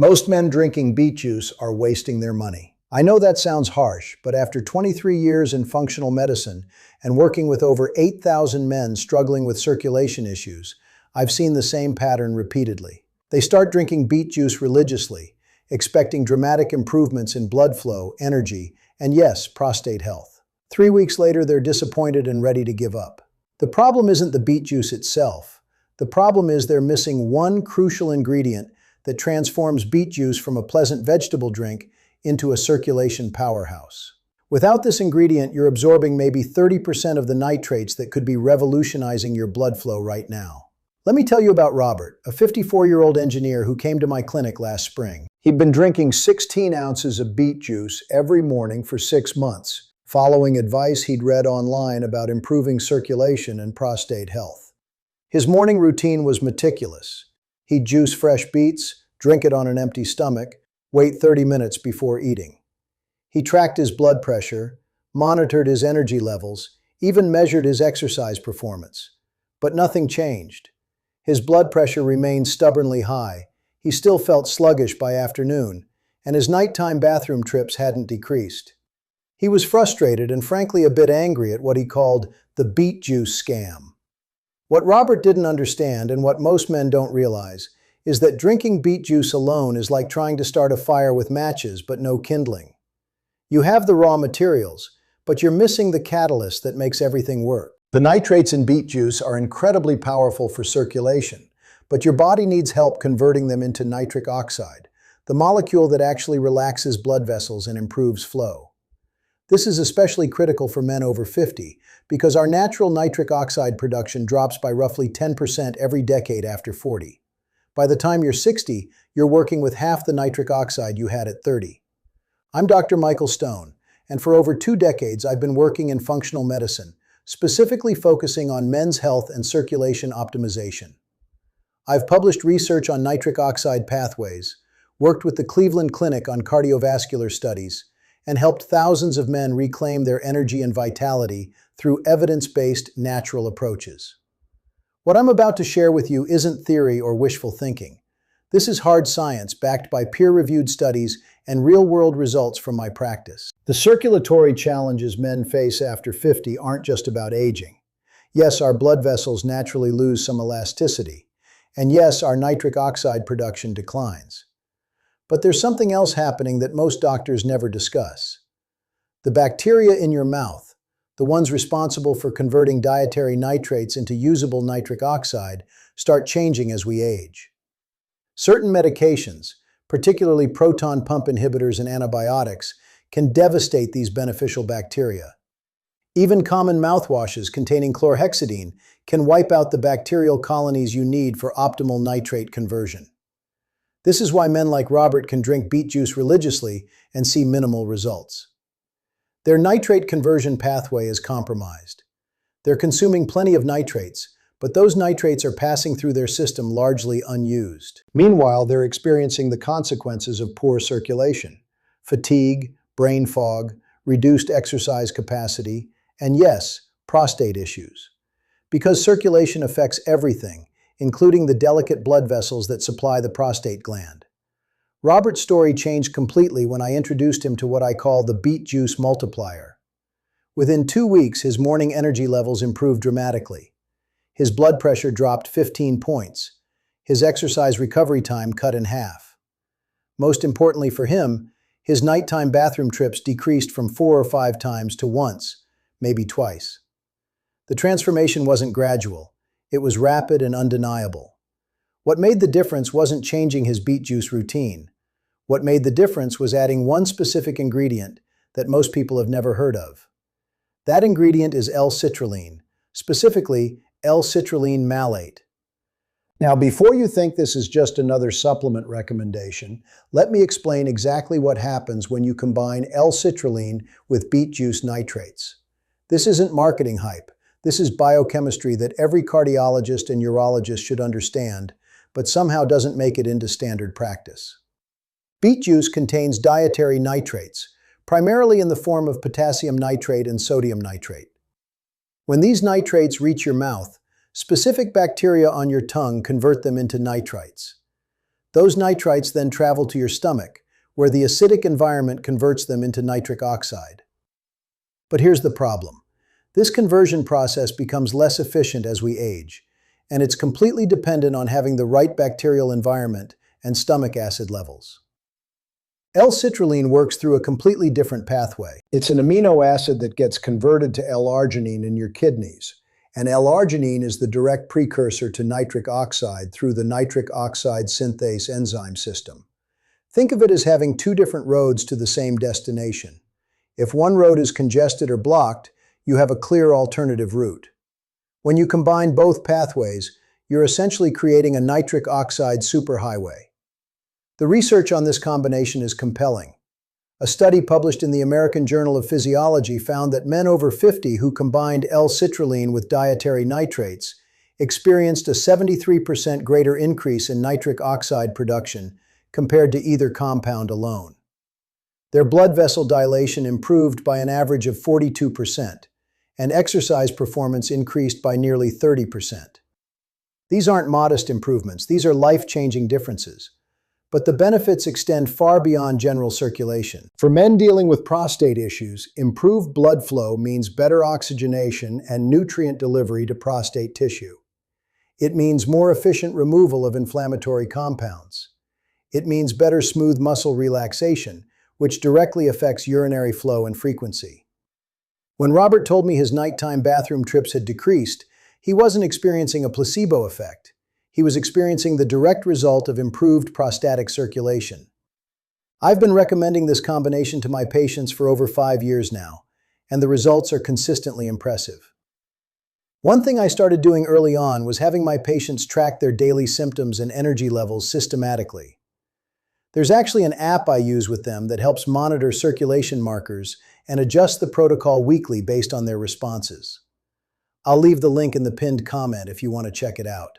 Most men drinking beet juice are wasting their money. I know that sounds harsh, but after 23 years in functional medicine and working with over 8,000 men struggling with circulation issues, I've seen the same pattern repeatedly. They start drinking beet juice religiously, expecting dramatic improvements in blood flow, energy, and yes, prostate health. 3 weeks later, they're disappointed and ready to give up. The problem isn't the beet juice itself. The problem is they're missing one crucial ingredient that transforms beet juice from a pleasant vegetable drink into a circulation powerhouse. Without this ingredient, you're absorbing maybe 30% of the nitrates that could be revolutionizing your blood flow right now. Let me tell you about Robert, a 54-year-old engineer who came to my clinic last spring. He'd been drinking 16 ounces of beet juice every morning for 6 months, following advice he'd read online about improving circulation and prostate health. His morning routine was meticulous. He'd juice fresh beets, drink it on an empty stomach, wait 30 minutes before eating. He tracked his blood pressure, monitored his energy levels, even measured his exercise performance. But nothing changed. His blood pressure remained stubbornly high. He still felt sluggish by afternoon, and his nighttime bathroom trips hadn't decreased. He was frustrated and frankly a bit angry at what he called the beet juice scam. What Robert didn't understand, and what most men don't realize, is that drinking beet juice alone is like trying to start a fire with matches but no kindling. You have the raw materials, but you're missing the catalyst that makes everything work. The nitrates in beet juice are incredibly powerful for circulation, but your body needs help converting them into nitric oxide, the molecule that actually relaxes blood vessels and improves flow. This is especially critical for men over 50 because our natural nitric oxide production drops by roughly 10% every decade after 40. By the time you're 60, you're working with half the nitric oxide you had at 30. I'm Dr. Michael Stone, and for over 2 decades I've been working in functional medicine, specifically focusing on men's health and circulation optimization. I've published research on nitric oxide pathways, worked with the Cleveland Clinic on cardiovascular studies, and helped thousands of men reclaim their energy and vitality through evidence-based natural approaches. What I'm about to share with you isn't theory or wishful thinking. This is hard science backed by peer-reviewed studies and real-world results from my practice. The circulatory challenges men face after 50 aren't just about aging. Yes, our blood vessels naturally lose some elasticity. And yes, our nitric oxide production declines. But there's something else happening that most doctors never discuss. The bacteria in your mouth, the ones responsible for converting dietary nitrates into usable nitric oxide, start changing as we age. Certain medications, particularly proton pump inhibitors and antibiotics, can devastate these beneficial bacteria. Even common mouthwashes containing chlorhexidine can wipe out the bacterial colonies you need for optimal nitrate conversion. This is why men like Robert can drink beet juice religiously and see minimal results. Their nitrate conversion pathway is compromised. They're consuming plenty of nitrates, but those nitrates are passing through their system largely unused. Meanwhile, they're experiencing the consequences of poor circulation: fatigue, brain fog, reduced exercise capacity, and yes, prostate issues. Because circulation affects everything, including the delicate blood vessels that supply the prostate gland. Robert's story changed completely when I introduced him to what I call the beet juice multiplier. Within 2 weeks, his morning energy levels improved dramatically. His blood pressure dropped 15 points. His exercise recovery time cut in half. Most importantly for him, his nighttime bathroom trips decreased from 4 or 5 times to once, maybe twice. The transformation wasn't gradual. It was rapid and undeniable. What made the difference wasn't changing his beet juice routine. What made the difference was adding one specific ingredient that most people have never heard of. That ingredient is L-citrulline, specifically L-citrulline malate. Now, before you think this is just another supplement recommendation, let me explain exactly what happens when you combine L-citrulline with beet juice nitrates. This isn't marketing hype. This is biochemistry that every cardiologist and urologist should understand, but somehow doesn't make it into standard practice. Beet juice contains dietary nitrates, primarily in the form of potassium nitrate and sodium nitrate. When these nitrates reach your mouth, specific bacteria on your tongue convert them into nitrites. Those nitrites then travel to your stomach, where the acidic environment converts them into nitric oxide. But here's the problem. This conversion process becomes less efficient as we age, and it's completely dependent on having the right bacterial environment and stomach acid levels. L-citrulline works through a completely different pathway. It's an amino acid that gets converted to L-arginine in your kidneys, and L-arginine is the direct precursor to nitric oxide through the nitric oxide synthase enzyme system. Think of it as having two different roads to the same destination. If one road is congested or blocked, you have a clear alternative route. When you combine both pathways, you're essentially creating a nitric oxide superhighway. The research on this combination is compelling. A study published in the American Journal of Physiology found that men over 50 who combined L-citrulline with dietary nitrates experienced a 73% greater increase in nitric oxide production compared to either compound alone. Their blood vessel dilation improved by an average of 42%, and exercise performance increased by nearly 30%. These aren't modest improvements, these are life-changing differences. But the benefits extend far beyond general circulation. For men dealing with prostate issues, improved blood flow means better oxygenation and nutrient delivery to prostate tissue. It means more efficient removal of inflammatory compounds. It means better smooth muscle relaxation, which directly affects urinary flow and frequency. When Robert told me his nighttime bathroom trips had decreased, he wasn't experiencing a placebo effect. He was experiencing the direct result of improved prostatic circulation. I've been recommending this combination to my patients for over 5 years now, and the results are consistently impressive. One thing I started doing early on was having my patients track their daily symptoms and energy levels systematically. There's actually an app I use with them that helps monitor circulation markers and adjust the protocol weekly based on their responses. I'll leave the link in the pinned comment if you want to check it out.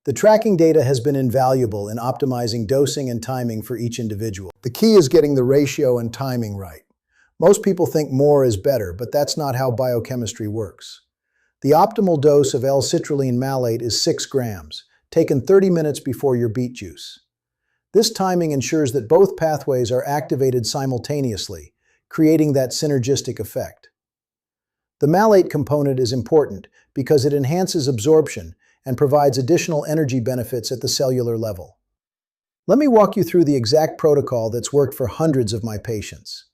The tracking data has been invaluable in optimizing dosing and timing for each individual. The key is getting the ratio and timing right. Most people think more is better, but that's not how biochemistry works. The optimal dose of L-citrulline malate is 6 grams, taken 30 minutes before your beet juice. This timing ensures that both pathways are activated simultaneously, creating that synergistic effect. The malate component is important because it enhances absorption and provides additional energy benefits at the cellular level. Let me walk you through the exact protocol that's worked for hundreds of my patients.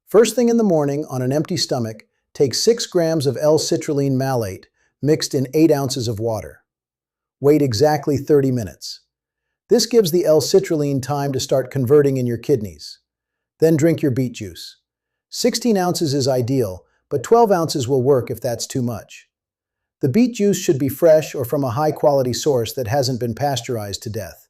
First thing in the morning, on an empty stomach, take 6 grams of L-citrulline malate mixed in 8 ounces of water. Wait exactly 30 minutes. This gives the L-citrulline time to start converting in your kidneys. Then drink your beet juice. 16 ounces is ideal, but 12 ounces will work if that's too much. The beet juice should be fresh or from a high-quality source that hasn't been pasteurized to death.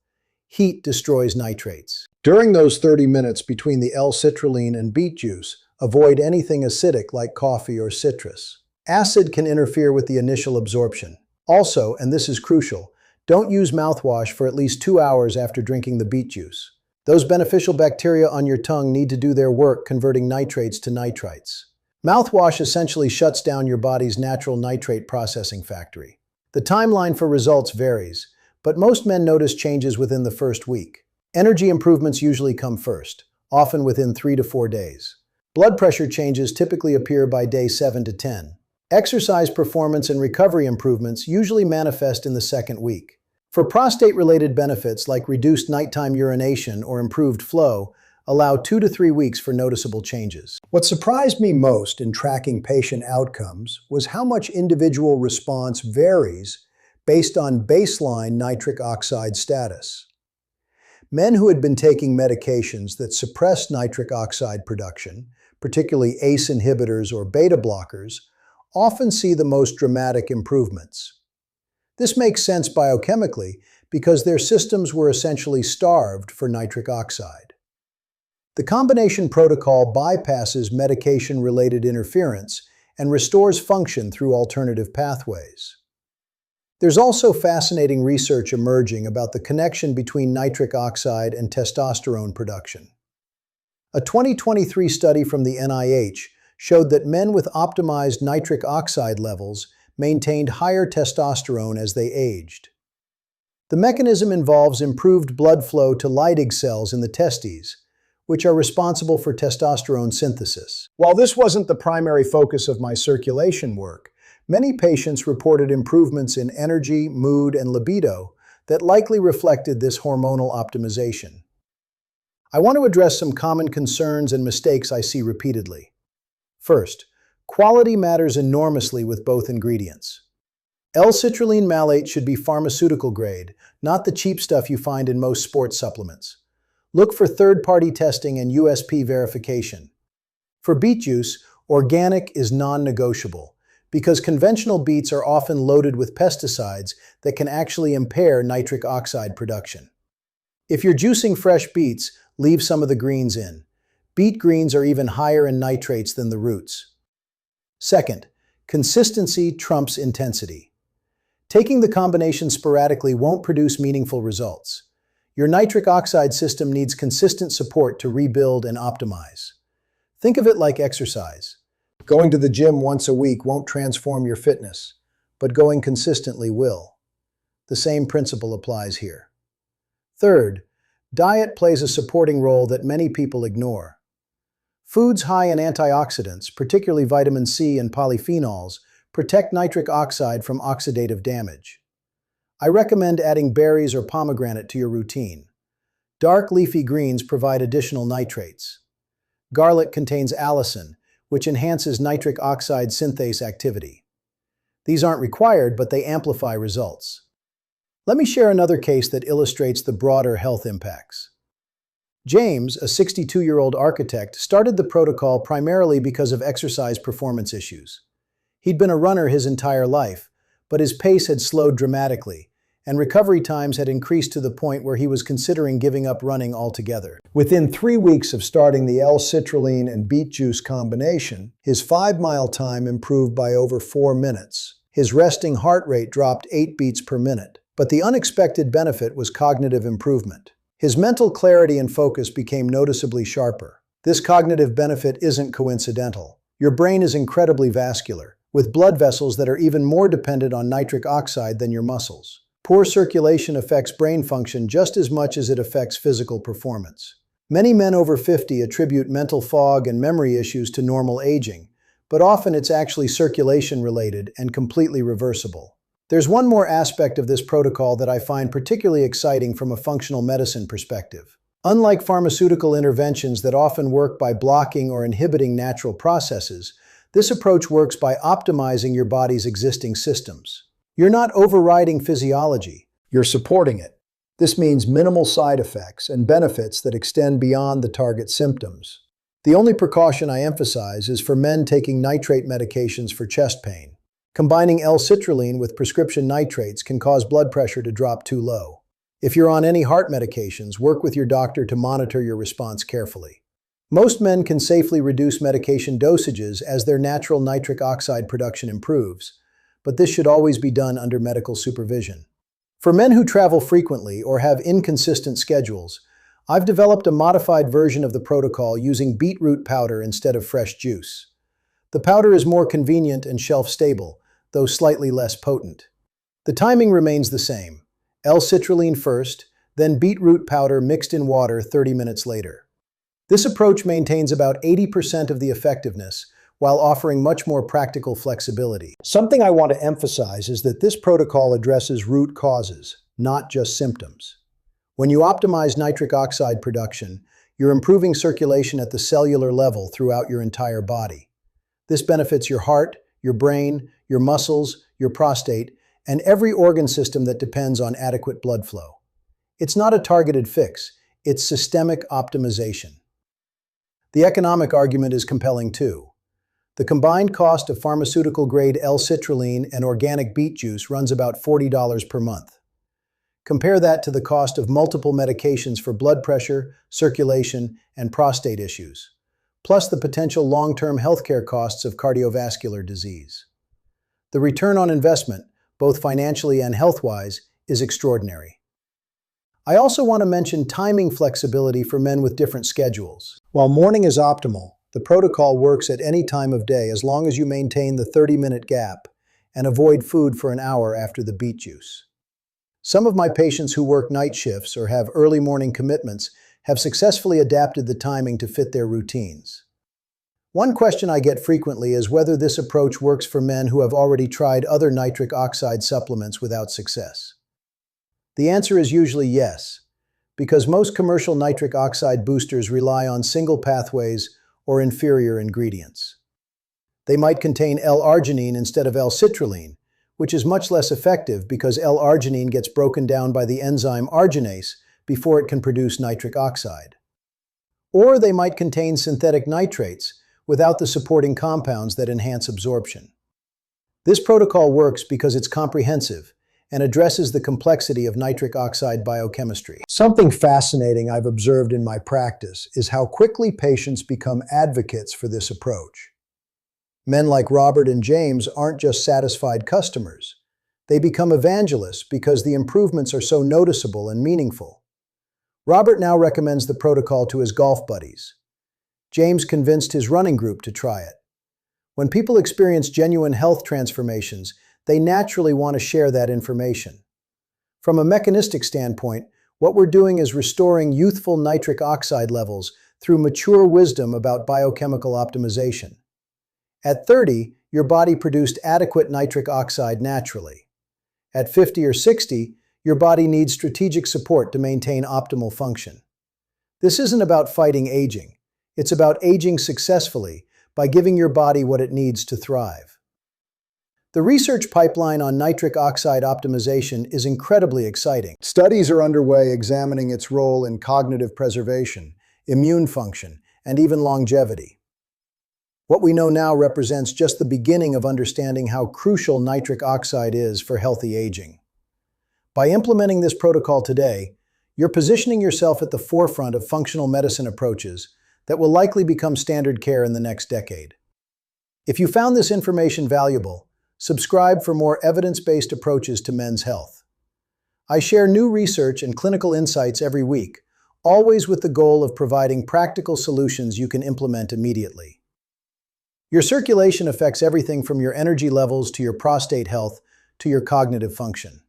Heat destroys nitrates. During those 30 minutes between the L-citrulline and beet juice, avoid anything acidic like coffee or citrus. Acid can interfere with the initial absorption. Also, and this is crucial, don't use mouthwash for at least 2 hours after drinking the beet juice. Those beneficial bacteria on your tongue need to do their work converting nitrates to nitrites. Mouthwash essentially shuts down your body's natural nitrate processing factory. The timeline for results varies, but most men notice changes within the first week. Energy improvements usually come first, often within 3 to 4 days. Blood pressure changes typically appear by day 7 to 10. Exercise performance and recovery improvements usually manifest in the second week. For prostate-related benefits like reduced nighttime urination or improved flow, allow 2 to 3 weeks for noticeable changes. What surprised me most in tracking patient outcomes was how much individual response varies based on baseline nitric oxide status. Men who had been taking medications that suppress nitric oxide production, particularly ACE inhibitors or beta blockers, often see the most dramatic improvements. This makes sense biochemically because their systems were essentially starved for nitric oxide. The combination protocol bypasses medication-related interference and restores function through alternative pathways. There's also fascinating research emerging about the connection between nitric oxide and testosterone production. A 2023 study from the NIH showed that men with optimized nitric oxide levels maintained higher testosterone as they aged. The mechanism involves improved blood flow to Leydig cells in the testes, which are responsible for testosterone synthesis. While this wasn't the primary focus of my circulation work, many patients reported improvements in energy, mood, and libido that likely reflected this hormonal optimization. I want to address some common concerns and mistakes I see repeatedly. First, quality matters enormously with both ingredients. L-citrulline malate should be pharmaceutical grade, not the cheap stuff you find in most sports supplements. Look for third-party testing and USP verification. For beet juice, organic is non-negotiable, because conventional beets are often loaded with pesticides that can actually impair nitric oxide production. If you're juicing fresh beets, leave some of the greens in. Beet greens are even higher in nitrates than the roots. Second, consistency trumps intensity. Taking the combination sporadically won't produce meaningful results. Your nitric oxide system needs consistent support to rebuild and optimize. Think of it like exercise. Going to the gym once a week won't transform your fitness, but going consistently will. The same principle applies here. Third, diet plays a supporting role that many people ignore. Foods high in antioxidants, particularly vitamin C and polyphenols, protect nitric oxide from oxidative damage. I recommend adding berries or pomegranate to your routine. Dark leafy greens provide additional nitrates. Garlic contains allicin, which enhances nitric oxide synthase activity. These aren't required, but they amplify results. Let me share another case that illustrates the broader health impacts. James, a 62-year-old architect, started the protocol primarily because of exercise performance issues. He'd been a runner his entire life, but his pace had slowed dramatically, and recovery times had increased to the point where he was considering giving up running altogether. Within 3 weeks of starting the L-citrulline and beet juice combination, his 5-mile time improved by over 4 minutes. His resting heart rate dropped 8 beats per minute. But the unexpected benefit was cognitive improvement. His mental clarity and focus became noticeably sharper. This cognitive benefit isn't coincidental. Your brain is incredibly vascular, with blood vessels that are even more dependent on nitric oxide than your muscles. Poor circulation affects brain function just as much as it affects physical performance. Many men over 50 attribute mental fog and memory issues to normal aging, but often it's actually circulation-related and completely reversible. There's one more aspect of this protocol that I find particularly exciting from a functional medicine perspective. Unlike pharmaceutical interventions that often work by blocking or inhibiting natural processes, this approach works by optimizing your body's existing systems. You're not overriding physiology, you're supporting it. This means minimal side effects and benefits that extend beyond the target symptoms. The only precaution I emphasize is for men taking nitrate medications for chest pain. Combining L-citrulline with prescription nitrates can cause blood pressure to drop too low. If you're on any heart medications, work with your doctor to monitor your response carefully. Most men can safely reduce medication dosages as their natural nitric oxide production improves, but this should always be done under medical supervision. For men who travel frequently or have inconsistent schedules, I've developed a modified version of the protocol using beetroot powder instead of fresh juice. The powder is more convenient and shelf-stable, though slightly less potent. The timing remains the same. L-citrulline first, then beetroot powder mixed in water 30 minutes later. This approach maintains about 80% of the effectiveness, while offering much more practical flexibility. Something I want to emphasize is that this protocol addresses root causes, not just symptoms. When you optimize nitric oxide production, you're improving circulation at the cellular level throughout your entire body. This benefits your heart, your brain, your muscles, your prostate, and every organ system that depends on adequate blood flow. It's not a targeted fix, it's systemic optimization. The economic argument is compelling too. The combined cost of pharmaceutical-grade L-citrulline and organic beet juice runs about $40 per month. Compare that to the cost of multiple medications for blood pressure, circulation, and prostate issues, plus the potential long-term healthcare costs of cardiovascular disease. The return on investment, both financially and health-wise, is extraordinary. I also want to mention timing flexibility for men with different schedules. While morning is optimal, the protocol works at any time of day as long as you maintain the 30-minute gap and avoid food for an hour after the beet juice. Some of my patients who work night shifts or have early morning commitments have successfully adapted the timing to fit their routines. One question I get frequently is whether this approach works for men who have already tried other nitric oxide supplements without success. The answer is usually yes, because most commercial nitric oxide boosters rely on single pathways or inferior ingredients. They might contain L-arginine instead of L-citrulline, which is much less effective because L-arginine gets broken down by the enzyme arginase before it can produce nitric oxide. Or they might contain synthetic nitrates without the supporting compounds that enhance absorption. This protocol works because it's comprehensive and addresses the complexity of nitric oxide biochemistry. Something fascinating I've observed in my practice is how quickly patients become advocates for this approach. Men like Robert and James aren't just satisfied customers. They become evangelists because the improvements are so noticeable and meaningful. Robert now recommends the protocol to his golf buddies. James convinced his running group to try it. When people experience genuine health transformations, they naturally want to share that information. From a mechanistic standpoint, what we're doing is restoring youthful nitric oxide levels through mature wisdom about biochemical optimization. At 30, your body produced adequate nitric oxide naturally. At 50 or 60, your body needs strategic support to maintain optimal function. This isn't about fighting aging. It's about aging successfully by giving your body what it needs to thrive. The research pipeline on nitric oxide optimization is incredibly exciting. Studies are underway examining its role in cognitive preservation, immune function, and even longevity. What we know now represents just the beginning of understanding how crucial nitric oxide is for healthy aging. By implementing this protocol today, you're positioning yourself at the forefront of functional medicine approaches that will likely become standard care in the next decade. If you found this information valuable, subscribe for more evidence-based approaches to men's health. I share new research and clinical insights every week, always with the goal of providing practical solutions you can implement immediately. Your circulation affects everything from your energy levels to your prostate health to your cognitive function.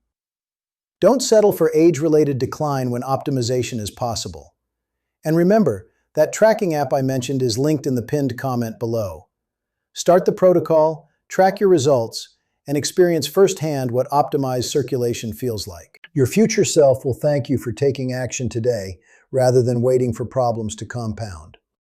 Don't settle for age-related decline when optimization is possible. And remember, that tracking app I mentioned is linked in the pinned comment below. Start the protocol, track your results, and experience firsthand what optimized circulation feels like. Your future self will thank you for taking action today rather than waiting for problems to compound.